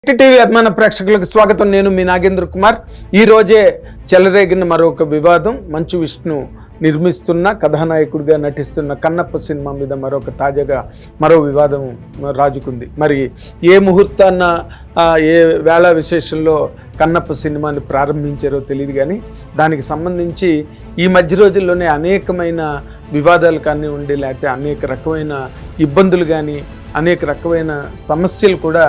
TV అభిమాన ప్రేక్షకులకు స్వాగతం. నేను మీ నాగేంద్ర కుమార్. ఈ రోజే చెలరేగిన మరొక వివాదం. మంచు విష్ణు నిర్మిస్తున్న కథానాయకుడిగా నటిస్తున్న కన్నప్ప సినిమా మీద తాజాగా మరో వివాదం రాజుకుంది. మరి ఏ ముహూర్తాన్న ఏ వేళ విశేషంలో కన్నప్ప సినిమాని ప్రారంభించారో తెలియదు, కానీ దానికి సంబంధించి ఈ మధ్య రోజుల్లోనే అనేకమైన వివాదాలు కానివ్వండి, లేకపోతే అనేక రకమైన ఇబ్బందులు కానీ అనేక రకమైన సమస్యలు కూడా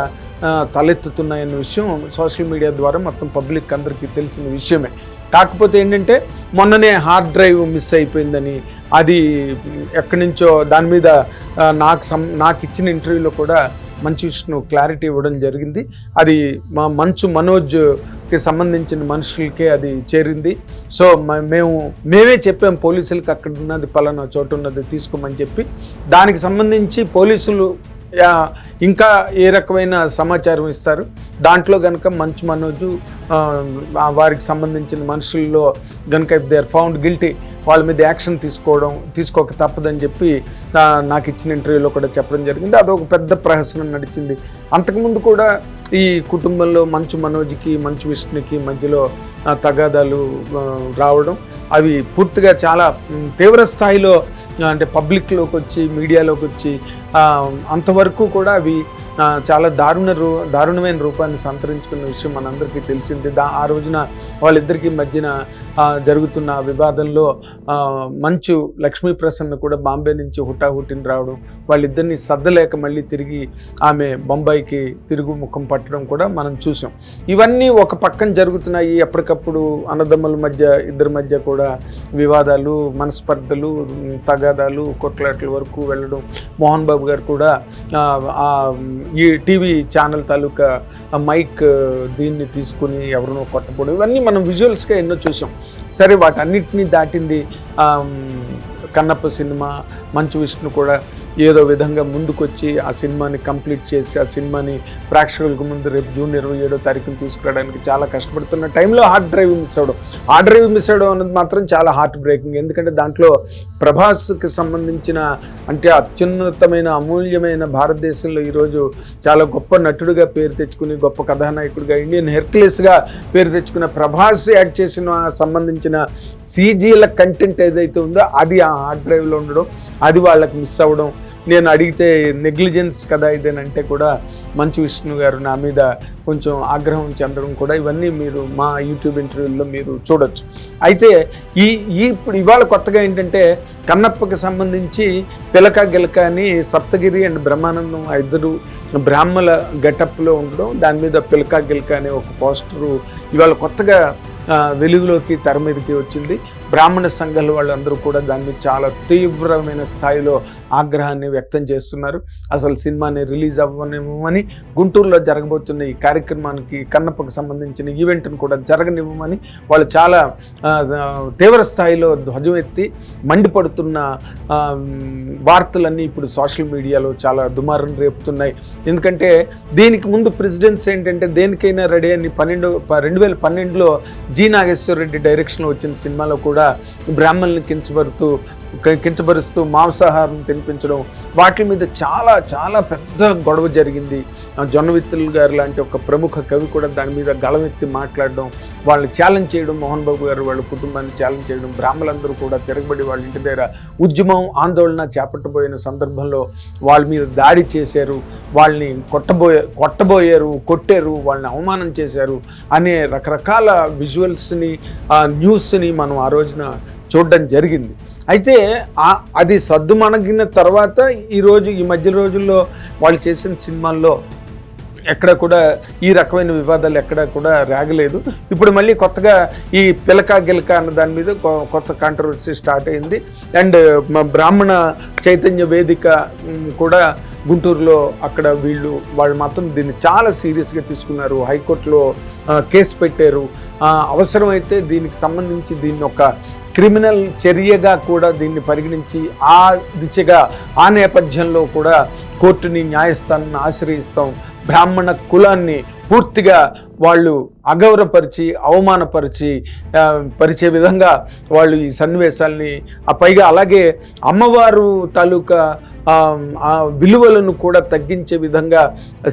తలెత్తుతున్నాయన్న విషయం సోషల్ మీడియా ద్వారా మొత్తం పబ్లిక్ అందరికీ తెలిసిన విషయమే. కాకపోతే ఏంటంటే మొన్ననే హార్డ్ డ్రైవ్ మిస్ అయిపోయిందని, అది ఎక్కడి నుంచో దాని మీద నాకు ఇచ్చిన ఇంటర్వ్యూలో కూడా మంచు విష్ణు క్లారిటీ ఇవ్వడం జరిగింది. అది మంచు మనోజ్కి సంబంధించిన మనుషులకే అది చేరింది. సో మేమే చెప్పాం పోలీసులకు అక్కడ ఉన్నది పలానా చోటు ఉన్నది తీసుకోమని చెప్పి. దానికి సంబంధించి పోలీసులు ఇంకా ఏ రకమైన సమాచారం ఇస్తారు, దాంట్లో కనుక మంచు మనోజు వారికి సంబంధించిన మనుషుల్లో కనుక if they are found guilty వాళ్ళ మీద యాక్షన్ తీసుకోక తప్పదని చెప్పి నాకు ఇచ్చిన ఇంటర్వ్యూలో కూడా చెప్పడం జరిగింది. అదొక పెద్ద ప్రహసనం నడిచింది. అంతకుముందు కూడా ఈ కుటుంబంలో మంచు మనోజ్కి మంచు విష్ణుకి మధ్యలో తగాదాలు రావడం, అవి పూర్తిగా చాలా తీవ్ర స్థాయిలో అంటే పబ్లిక్లోకి వచ్చి మీడియాలోకి వచ్చి అంతవరకు కూడా అవి చాలా దారుణమైన రూపాన్ని సంతరించుకున్న విషయం మనందరికీ తెలిసింది. ఆ రోజున వాళ్ళిద్దరికీ మధ్యన జరుగుతున్న వివాదంలో మంచు లక్ష్మీ ప్రసన్న కూడా బాంబే నుంచి హుటాహుటిని రావడం, వాళ్ళిద్దరిని సర్దలేక మళ్ళీ తిరిగి ఆమె బొంబాయికి తిరుగు ముఖం పట్టడం కూడా మనం చూసాం. ఇవన్నీ ఒక పక్కన జరుగుతున్నాయి. ఎప్పటికప్పుడు అన్నదమ్ముల మధ్య ఇద్దరి మధ్య కూడా వివాదాలు, మనస్పర్ధలు, తగాదాలు, కొట్లాట్ల వరకు వెళ్ళడం. మోహన్ బాబు గారు కూడా ఈ టీవీ ఛానల్ తాలూకా మైక్ దీన్ని తీసుకుని ఎవరినో కొట్టపోవడం, ఇవన్నీ మనం విజువల్స్గా ఎన్నో చూసాం. సరే, వాటన్నిటినీ దాటింది కన్నప్ప సినిమా. మంచు విష్ణు కూడా ఏదో విధంగా ముందుకొచ్చి ఆ సినిమాని కంప్లీట్ చేసి ఆ సినిమాని ప్రేక్షకులకు ముందు రేపు జూన్ 27వ తారీఖున తీసుకురావడానికి చాలా కష్టపడుతున్న టైంలో హార్డ్ డ్రైవ్ మిస్ అవడం అన్నది మాత్రం చాలా హార్ట్ బ్రేకింగ్. ఎందుకంటే దాంట్లో ప్రభాస్కి సంబంధించిన అంటే అత్యున్నతమైన అమూల్యమైన భారతదేశంలో ఈరోజు చాలా గొప్ప నటుడిగా పేరు తెచ్చుకుని, గొప్ప కథానాయకుడిగా, ఇండియన్ హెర్క్యులెస్గా పేరు తెచ్చుకున్న ప్రభాస్ యాక్ట్ చేసిన సంబంధించిన సీజీల కంటెంట్ ఏదైతే ఉందో అది ఆ హార్డ్ డ్రైవ్లో ఉండడం, అది వాళ్ళకి మిస్ అవ్వడం. నేను అడిగితే నెగ్లిజెన్స్ కదా ఇదేనంటే కూడా మంచు విష్ణు గారు నా మీద కొంచెం ఆగ్రహం చెందడం కూడా, ఇవన్నీ మీరు మా యూట్యూబ్ ఇంటర్వ్యూల్లో మీరు చూడొచ్చు. అయితే ఇప్పుడు ఇవాళ కొత్తగా ఏంటంటే కన్నప్పకి సంబంధించి పిలక గిలక అని సప్తగిరి అండ్ బ్రహ్మానందం ఇద్దరు బ్రాహ్మల గెటప్లో ఉండడం, దాని మీద పిలక గిలక అనే ఒక పోస్టరు ఇవాళ కొత్తగా వెలుగులోకి తెర మీదకి వచ్చింది. బ్రాహ్మణ సంఘాల వాళ్ళందరూ కూడా దాన్ని చాలా తీవ్రమైన స్థాయిలో ఆగ్రహాన్ని వ్యక్తం చేస్తున్నారు. అసలు సినిమాని రిలీజ్ అవ్వనివ్వమని, గుంటూరులో జరగబోతున్న ఈ కార్యక్రమానికి కన్నప్పకు సంబంధించిన ఈవెంట్ను కూడా జరగనివ్వమని వాళ్ళు చాలా తీవ్ర స్థాయిలో ధ్వజం ఎత్తి మండిపడుతున్న వార్తలన్నీ ఇప్పుడు సోషల్ మీడియాలో చాలా దుమారం రేపుతున్నాయి. ఎందుకంటే దీనికి ముందు ప్రెసిడెన్స్ ఏంటంటే దేనికైనా రెడీ అని 2012లో జి నాగేశ్వర రెడ్డి డైరెక్షన్లో వచ్చిన సినిమాలో కూడా బ్రాహ్మణుల్ని కించపరుస్తూ మాంసాహారం తినిపించడం, వాటి మీద చాలా చాలా పెద్ద గొడవ జరిగింది. జొన్నవిత్తులు గారు లాంటి ఒక ప్రముఖ కవి కూడా దాని మీద గళమెత్తి మాట్లాడడం, వాళ్ళని ఛాలెంజ్ చేయడం, మోహన్ బాబు గారు వాళ్ళ కుటుంబాన్ని ఛాలెంజ్ చేయడం, బ్రాహ్మణులందరూ కూడా తిరగబడి వాళ్ళ ఇంటి దగ్గర ఉద్యమం ఆందోళన చేపట్టబోయిన సందర్భంలో వాళ్ళ మీద దాడి చేశారు, వాళ్ళని కొట్టబోయారు, కొట్టారు, వాళ్ళని అవమానం చేశారు అనే రకరకాల విజువల్స్ని న్యూస్ని మనం ఆ రోజున చూడడం జరిగింది. అయితే అది సద్దుమణగిన తర్వాత ఈ మధ్య రోజుల్లో వాళ్ళు చేసిన సినిమాల్లో ఎక్కడ కూడా ఈ రకమైన వివాదాలు ఎక్కడ కూడా రాగలేదు. ఇప్పుడు మళ్ళీ కొత్తగా ఈ పిలక గిలక అన్న దాని మీద కొత్త కాంట్రవర్సీ స్టార్ట్ అయింది. అండ్ బ్రాహ్మణ చైతన్య వేదిక కూడా గుంటూరులో అక్కడ వాళ్ళు మాత్రం దీన్ని చాలా సీరియస్గా తీసుకున్నారు. హైకోర్టులో కేసు పెట్టారు. అవసరమైతే దీనికి సంబంధించి దీన్ని ఒక క్రిమినల్ చర్యగా కూడా దీన్ని పరిగణించి ఆ దిశగా ఆ నేపథ్యంలో కూడా కోర్టుని, న్యాయస్థానాన్ని ఆశ్రయిస్తాం. బ్రాహ్మణ కులాన్ని పూర్తిగా వాళ్ళు అగౌరవపరిచి పరిచే విధంగా వాళ్ళు ఈ సన్నివేశాలని పైగా అలాగే అమ్మవారు తాలూకా ఆ విలువలను కూడా తగ్గించే విధంగా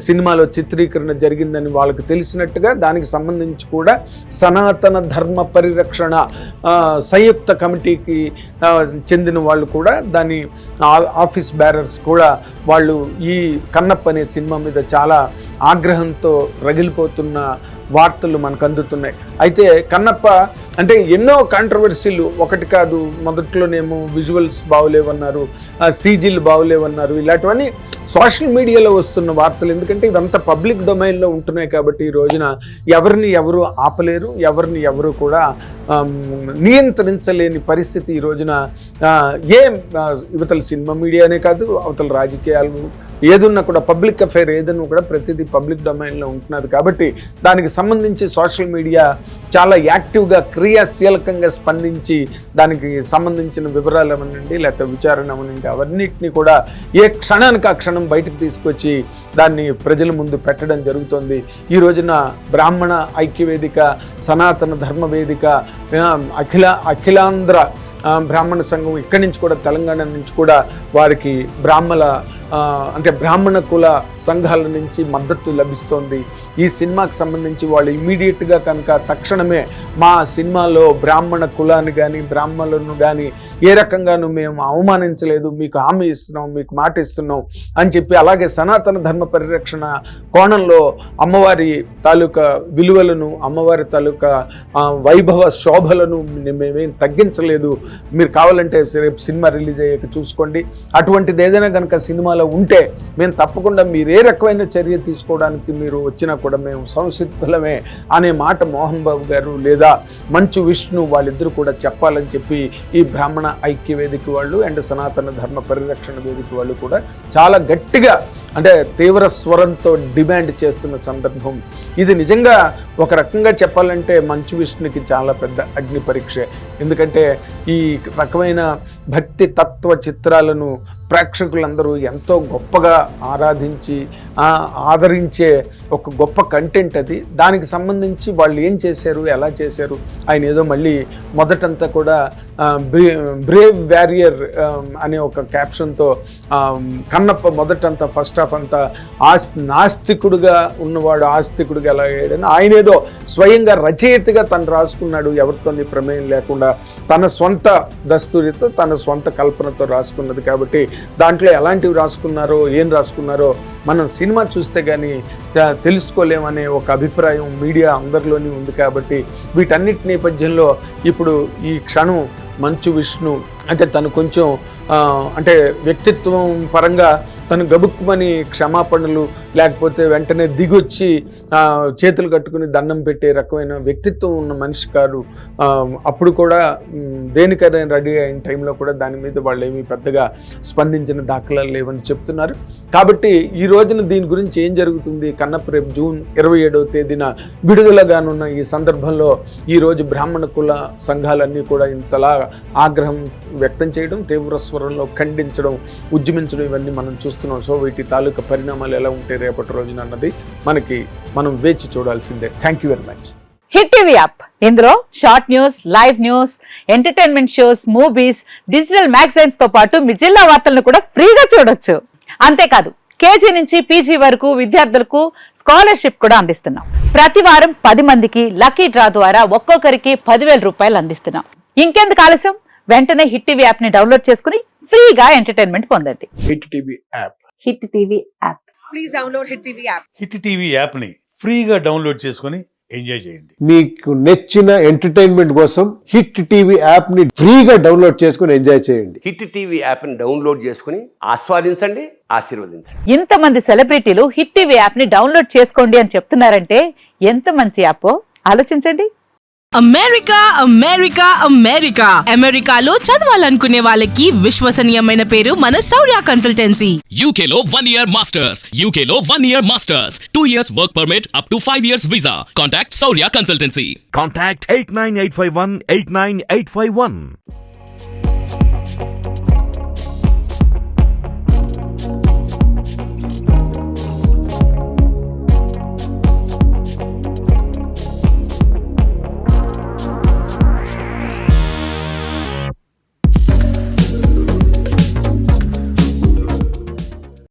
సినిమాలో చిత్రీకరణ జరిగిందని వాళ్ళకి తెలిసినట్టుగా దానికి సంబంధించి కూడా సనాతన ధర్మ పరిరక్షణ సంయుక్త కమిటీకి చెందిన వాళ్ళు కూడా దాని ఆఫీస్ బేరర్స్ కూడా వాళ్ళు ఈ కన్నప్ప అనే సినిమా మీద చాలా ఆగ్రహంతో రగిలిపోతున్న వార్తలు మనకు అందుతున్నాయి. అయితే కన్నప్ప అంటే ఎన్నో కాంట్రవర్సీలు, ఒకటి కాదు, మొదట్లోనేమో విజువల్స్ బాగోలేవన్నారు, సీజీలు బాగోలేవన్నారు, ఇలాంటివన్నీ సోషల్ మీడియాలో వస్తున్న వార్తలు. ఎందుకంటే ఇవంతా పబ్లిక్ డొమైన్లో ఉంటున్నాయి కాబట్టి ఈ రోజున ఎవరిని ఎవరు ఆపలేరు, ఎవరిని ఎవరు కూడా నియంత్రించలేని పరిస్థితి ఈ రోజున యువతల సినిమా మీడియానే కాదు, అవతల రాజకీయాలు ఏదున్నా కూడా, పబ్లిక్ అఫైర్ ఏదన్నా కూడా ప్రతిదీ పబ్లిక్ డొమైన్లో ఉంటున్నది. కాబట్టి దానికి సంబంధించి సోషల్ మీడియా చాలా యాక్టివ్గా క్రియాశీలకంగా స్పందించి దానికి సంబంధించిన వివరాలు అవనండి, లేకపోతే విచారణ అవనండి, అవన్నిటినీ కూడా ఏ క్షణానికి ఆ క్షణం బయటకు తీసుకొచ్చి దాన్ని ప్రజల ముందు పెట్టడం జరుగుతుంది. ఈ రోజున బ్రాహ్మణ ఐక్యవేదిక, సనాతన ధర్మ వేదిక, అఖిలాంధ్ర బ్రాహ్మణ సంఘం ఇక్కడి నుంచి కూడా, తెలంగాణ నుంచి కూడా వారికి బ్రాహ్మణ కుల సంఘాల నుంచి మద్దతు లభిస్తోంది. ఈ సినిమాకి సంబంధించి వాళ్ళు ఇమీడియట్గా కనుక తక్షణమే మా సినిమాలో బ్రాహ్మణ కులాన్ని కానీ బ్రాహ్మణులను కానీ ఏ రకంగానూ మేము అవమానించలేదు, మీకు హామీ ఇస్తున్నాం, మీకు మాట ఇస్తున్నాం అని చెప్పి, అలాగే సనాతన ధర్మ పరిరక్షణ కోణంలో అమ్మవారి తాలూకా విలువలను, అమ్మవారి తాలూకా వైభవ శోభలను మేమేం తగ్గించలేదు, మీరు కావాలంటే రేపు సినిమా రిలీజ్ అయ్యాక చూసుకోండి, అటువంటిది ఏదైనా కనుక సినిమాలో ఉంటే మేము తప్పకుండా మీరు ఏ రకమైన చర్య తీసుకోవడానికి మీరు వచ్చినా కూడా మేము సంసిద్ధులమే అనే మాట మోహన్ బాబు గారు లేదా మంచు విష్ణు వాళ్ళిద్దరూ కూడా చెప్పాలని చెప్పి ఈ బ్రాహ్మణ ఐక్య వేదిక వాళ్ళు అండ్ సనాతన ధర్మ పరిరక్షణ వేదిక వాళ్ళు కూడా చాలా గట్టిగా, అంటే తీవ్ర స్వరంతో డిమాండ్ చేస్తున్న సందర్భం ఇది. నిజంగా ఒక రకంగా చెప్పాలంటే మంచు విష్ణుకి చాలా పెద్ద అగ్ని పరీక్ష. ఎందుకంటే ఈ రకమైన భక్తి తత్వ చిత్రాలను ప్రేక్షకులందరూ ఎంతో గొప్పగా ఆరాధించి ఆదరించే ఒక గొప్ప కంటెంట్ అది. దానికి సంబంధించి వాళ్ళు ఏం చేశారు, ఎలా చేశారు, ఆయన ఏదో mali మొదటంతా కూడా బ్రేవ్ వారియర్ అనే ఒక క్యాప్షన్తో కన్నప్ప మొదటంతా ఫస్ట్ హాఫ్ అంతా నాస్తికుడుగా ఉన్నవాడు ఆస్తికుడుగా ఎలా అయ్యాడని ఆయన ఏదో స్వయంగా రచయితగా తను రాసుకున్నాడు, ఎవరితో ప్రమేయం లేకుండా తన సొంత దస్తూరితో తన సొంత కల్పనతో రాసుకున్నది. కాబట్టి దాంట్లో ఎలాంటివి రాసుకున్నారో ఏం రాసుకున్నారో మనం సినిమా చూస్తే కానీ తెలుసుకోలేమనే ఒక అభిప్రాయం మీడియా అందరిలోని ఉంది. కాబట్టి వీటన్నిటి నేపథ్యంలో ఇప్పుడు ఈ క్షణం మంచు విష్ణు అంటే తను కొంచెం అంటే వ్యక్తిత్వం పరంగా తను గబుక్కుమని క్షమాపణలు లేకపోతే వెంటనే దిగొచ్చి చేతులు కట్టుకుని దండం పెట్టే రకమైన వ్యక్తిత్వం ఉన్న మనిషి కాదు. అప్పుడు కూడా దేనికైనా రెడీ అయిన టైంలో కూడా దాని మీద వాళ్ళు ఏమీ పెద్దగా స్పందించిన దాఖలాలు లేవని చెప్తున్నారు. కాబట్టి ఈ రోజున దీని గురించి ఏం జరుగుతుంది, కన్నప్ప రేపు జూన్ 27వ తేదీన విడుదలగానున్న ఈ సందర్భంలో ఈరోజు బ్రాహ్మణ కుల సంఘాలన్నీ కూడా ఇంతలా ఆగ్రహం వ్యక్తం చేయడం, తీవ్ర స్వరంలో ఖండించడం, ఉద్యమించడం ఇవన్నీ మనం చూస్తున్నాం. సో వీటి తాలూకా పరిణామాలు ఎలా ఉంటాయి రేపటి రోజున అన్నది మనం వేచి చూడాల్సిందే. Thank you very much. Hit TV app, ఇందులో short news, live news, entertainment shows, movies, digital magazines తో పాటు మీ జిల్లా వార్తలను కూడా ఫ్రీగా చూడొచ్చు. అంతేకాదు కేజీ నుంచి పీజీ వరకు విద్యార్థులకు స్కాలర్షిప్ కూడా అందిస్తున్నాం. ప్రతి వారం 10 మందికి లక్కీ డ్రా ద్వారా ఒక్కొక్కరికి 10,000 రూపాయలు అందిస్తున్నాం. ఇంకెందుకు ఆలస్యం, వెంటనే హిట్ టీవీ యాప్ ని డౌన్లోడ్ చేసుకుని ఫ్రీగా ఎంటర్టైన్మెంట్ పొందండి. Hit TV app. Hit TV app. Please download hit TV app. Hit TV app ని ఫ్రీగా డౌన్లోడ్ చేసుకుని ఎంజాయ్ చేయండి. మీకు నచ్చిన ఎంటర్టైన్మెంట్ కోసం హిట్ టీవీ యాప్ ని ఫ్రీగా డౌన్లోడ్ చేసుకుని ఎంజాయ్ చేయండి. హిట్ టీవీ యాప్ ని డౌన్లోడ్ చేసుకుని ఆస్వాదించండి, ఆశీర్వదించండి. ఇంతమంది సెలబ్రిటీలు హిట్ టీవీ యాప్ ని డౌన్లోడ్ చేసుకోండి అని చెప్తున్నారంటే ఎంత మంచి యాప్ ఆలోచించండి. అమెరికా అమెరికా అమెరికా అమెరికాలో చదవాలనుకునే వాళ్ళకి విశ్వసనీయమైన పేరు మన శౌర్య కన్సల్టెన్సీ. UK లో 1 year masters, UK లో 1 year masters, 2 years work permit up to 5 years visa. Contact Shaurya Consultancy. Contact 89851 89851.